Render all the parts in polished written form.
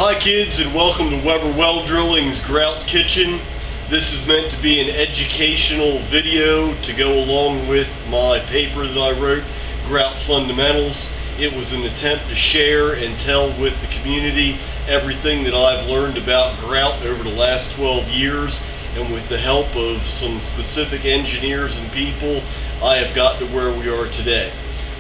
Hi kids, and welcome to Weber Well Drilling's Grout Kitchen. This is meant to be an educational video to go along with my paper that I wrote, Grout Fundamentals. It was an attempt to share and tell with the community everything that I've learned about grout over the last 12 years, and with the help of some specific engineers and people, I have got to where we are today.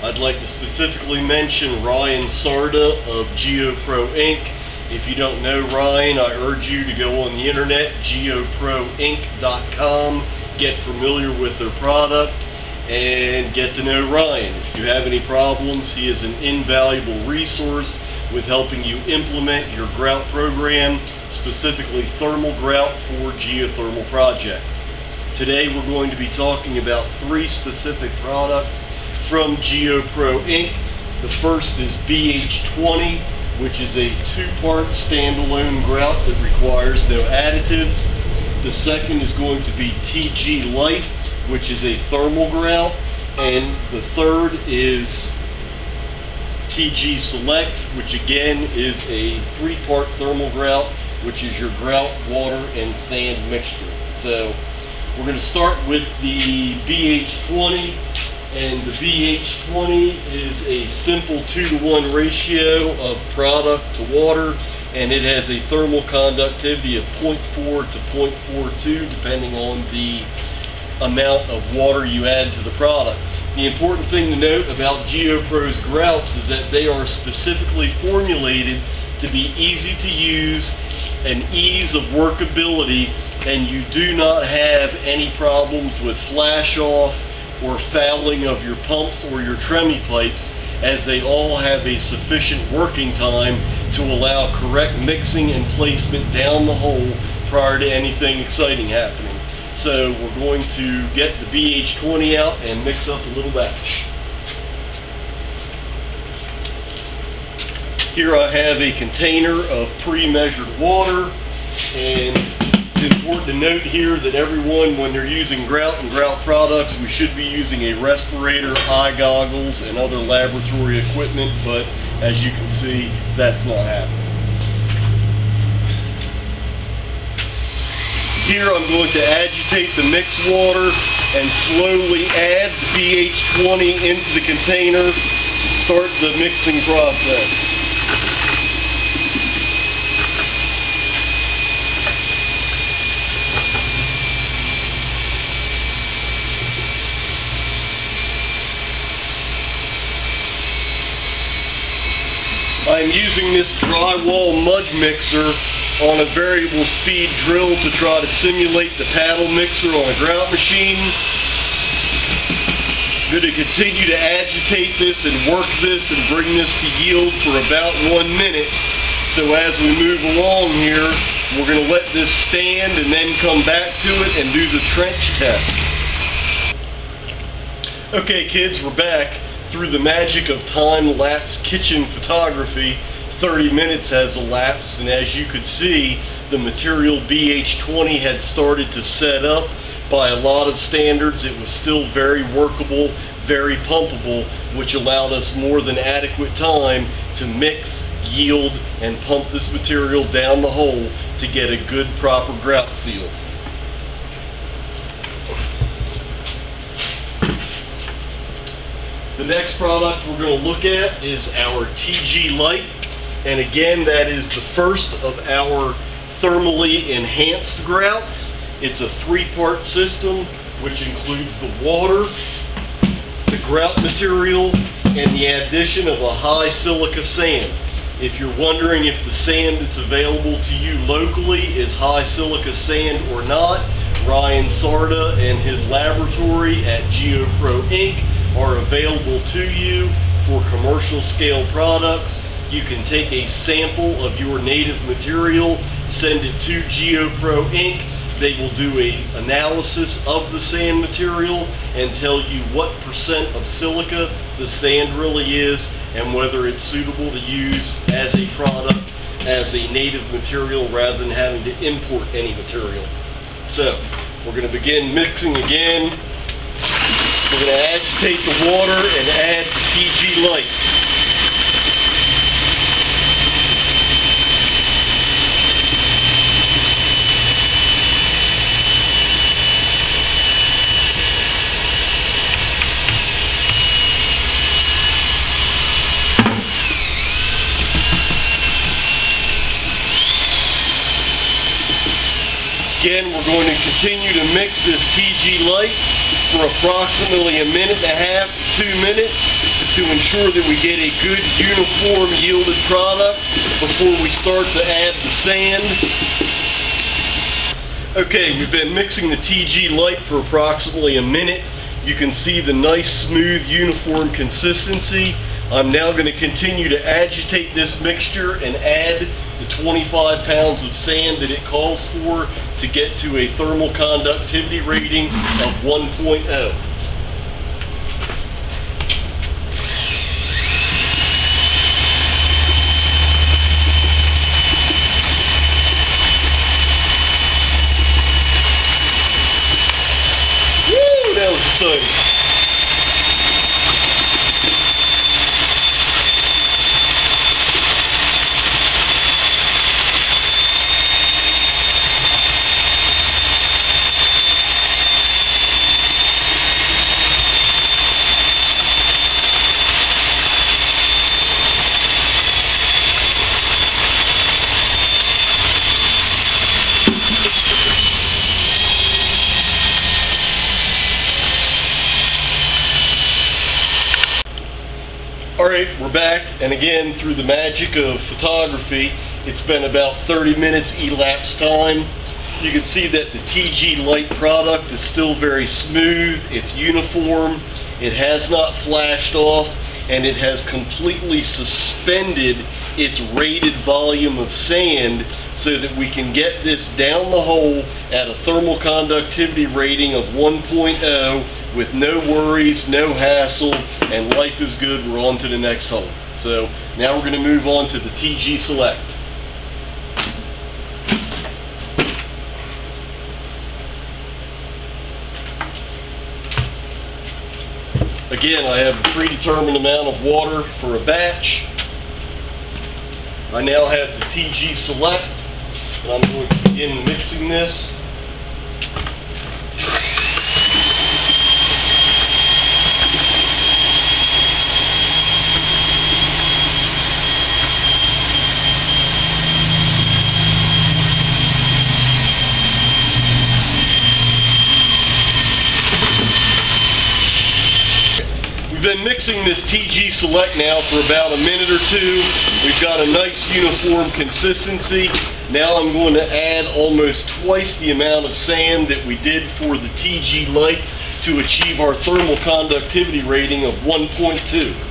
I'd like to specifically mention Ryan Sarda of GeoPro Inc. If you don't know Ryan, I urge you to go on the internet, geoproinc.com, get familiar with their product, and get to know Ryan. If you have any problems, he is an invaluable resource with helping you implement your grout program, specifically thermal grout for geothermal projects. Today we're going to be talking about three specific products from GeoPro Inc. The first is BH20, which is a two-part standalone grout that requires no additives. The second is going to be TG Light, which is a thermal grout. And the third is TG Select, which again is a three-part thermal grout, which is your grout, water, and sand mixture. So we're going to start with the BH20. And the BH20 is a simple 2-to-1 ratio of product to water, and it has a thermal conductivity of 0.4 to 0.42 depending on the amount of water you add to the product. The important thing to note about GeoPro's grouts is that they are specifically formulated to be easy to use and ease of workability, and you do not have any problems with flash off or fouling of your pumps or your tremie pipes, as they all have a sufficient working time to allow correct mixing and placement down the hole prior to anything exciting happening. So we're going to get the BH20 out and mix up a little batch. Here I have a container of pre-measured water, and it's important to note here that everyone, when they're using grout and grout products, we should be using a respirator, eye goggles, and other laboratory equipment, but as you can see, that's not happening. Here I'm going to agitate the mixed water and slowly add the BH20 into the container to start the mixing process. I'm using this drywall mud mixer on a variable speed drill to try to simulate the paddle mixer on a grout machine. I'm going to continue to agitate this and work this and bring this to yield for about 1 minute. So as we move along here, we're going to let this stand and then come back to it and do the trench test. Okay kids, we're back. Through the magic of time-lapse kitchen photography, 30 minutes has elapsed, and as you could see, the material BH20 had started to set up. By a lot of standards, it was still very workable, very pumpable, which allowed us more than adequate time to mix, yield, and pump this material down the hole to get a good, proper grout seal. The next product we're going to look at is our TG Light, and again, that is the first of our thermally enhanced grouts. It's a three-part system which includes the water, the grout material, and the addition of a high silica sand. If you're wondering if the sand that's available to you locally is high silica sand or not, Ryan Sarda and his laboratory at GeoPro Inc. are available to you for commercial scale products. You can take a sample of your native material, send it to GeoPro Inc. They will do an analysis of the sand material and tell you what % of silica the sand really is and whether it's suitable to use as a product, as a native material, rather than having to import any material. So we're going to begin mixing again. We're going to agitate the water and add the TG Light. Again, we're going to continue to mix this TG Light for approximately 1.5 to 2 minutes to ensure that we get a good uniform yielded product before we start to add the sand. Okay, we've been mixing the TG Light for approximately 1 minute. You can see the nice, smooth, uniform consistency. I'm now going to continue to agitate this mixture and add the 25 pounds of sand that it calls for to get to a thermal conductivity rating of 1.0. Woo, that was exciting. Alright, we're back, and again, through the magic of photography, it's been about 30 minutes elapsed time. You can see that the TG Light product is still very smooth, it's uniform, it has not flashed off, and it has completely suspended its rated volume of sand so that we can get this down the hole at a thermal conductivity rating of 1.0 with no worries, no hassle, and life is good. We're on to the next hole. So now we're going to move on to the TG Select. Again, I have a predetermined amount of water for a batch. I now have the TG Select, and I'm going to begin mixing this. Been mixing this TG Select now for about 1 minute or 2. We've got a nice uniform consistency. Now I'm going to add almost twice the amount of sand that we did for the TG Light to achieve our thermal conductivity rating of 1.2.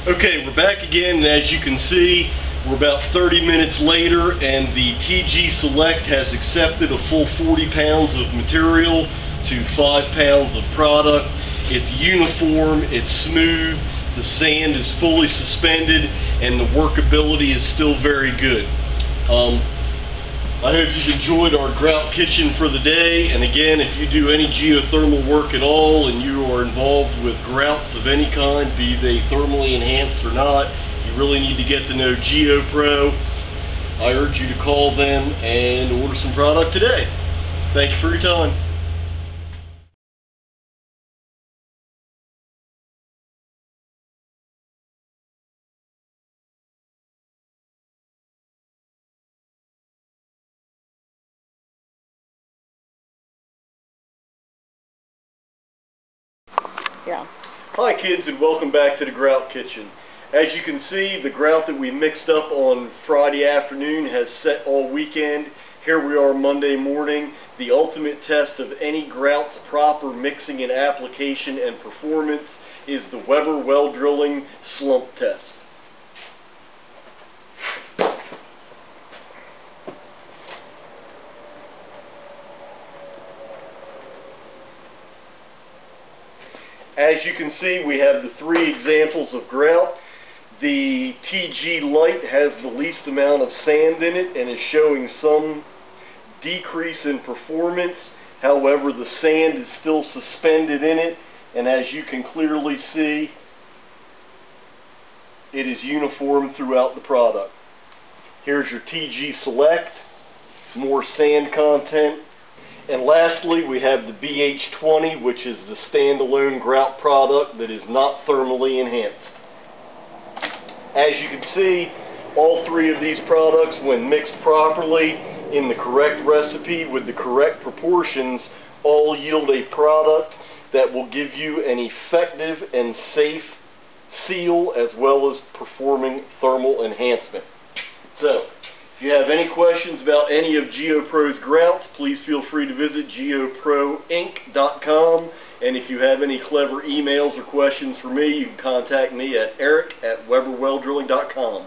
Okay, we're back again, and as you can see, we're about 30 minutes later, and the TG Select has accepted a full 40 pounds of material to 5 pounds of product. It's uniform, it's smooth, the sand is fully suspended, and the workability is still very good. I hope you've enjoyed our Grout Kitchen for the day, and again, if you do any geothermal work at all and you are involved with grouts of any kind, be they thermally enhanced or not, you really need to get to know GeoPro. I urge you to call them and order some product today. Thank you for your time. Yeah. Hi kids, and welcome back to the Grout Kitchen. As you can see, the grout that we mixed up on Friday afternoon has set all weekend. Here we are Monday morning. The ultimate test of any grout's proper mixing and application and performance is the Weber well drilling slump test. As you can see, we have the 3 examples of grout. The TG Light has the least amount of sand in it and is showing some decrease in performance. However, the sand is still suspended in it, and as you can clearly see, it is uniform throughout the product. Here's your TG Select, more sand content. And lastly, we have the BH20, which is the standalone grout product that is not thermally enhanced. As you can see, all 3 of these products, when mixed properly in the correct recipe with the correct proportions, all yield a product that will give you an effective and safe seal as well as performing thermal enhancement. So, if you have any questions about any of GeoPro's grouts, please feel free to visit geoproinc.com. And if you have any clever emails or questions for me, you can contact me at eric@weberwelldrilling.com.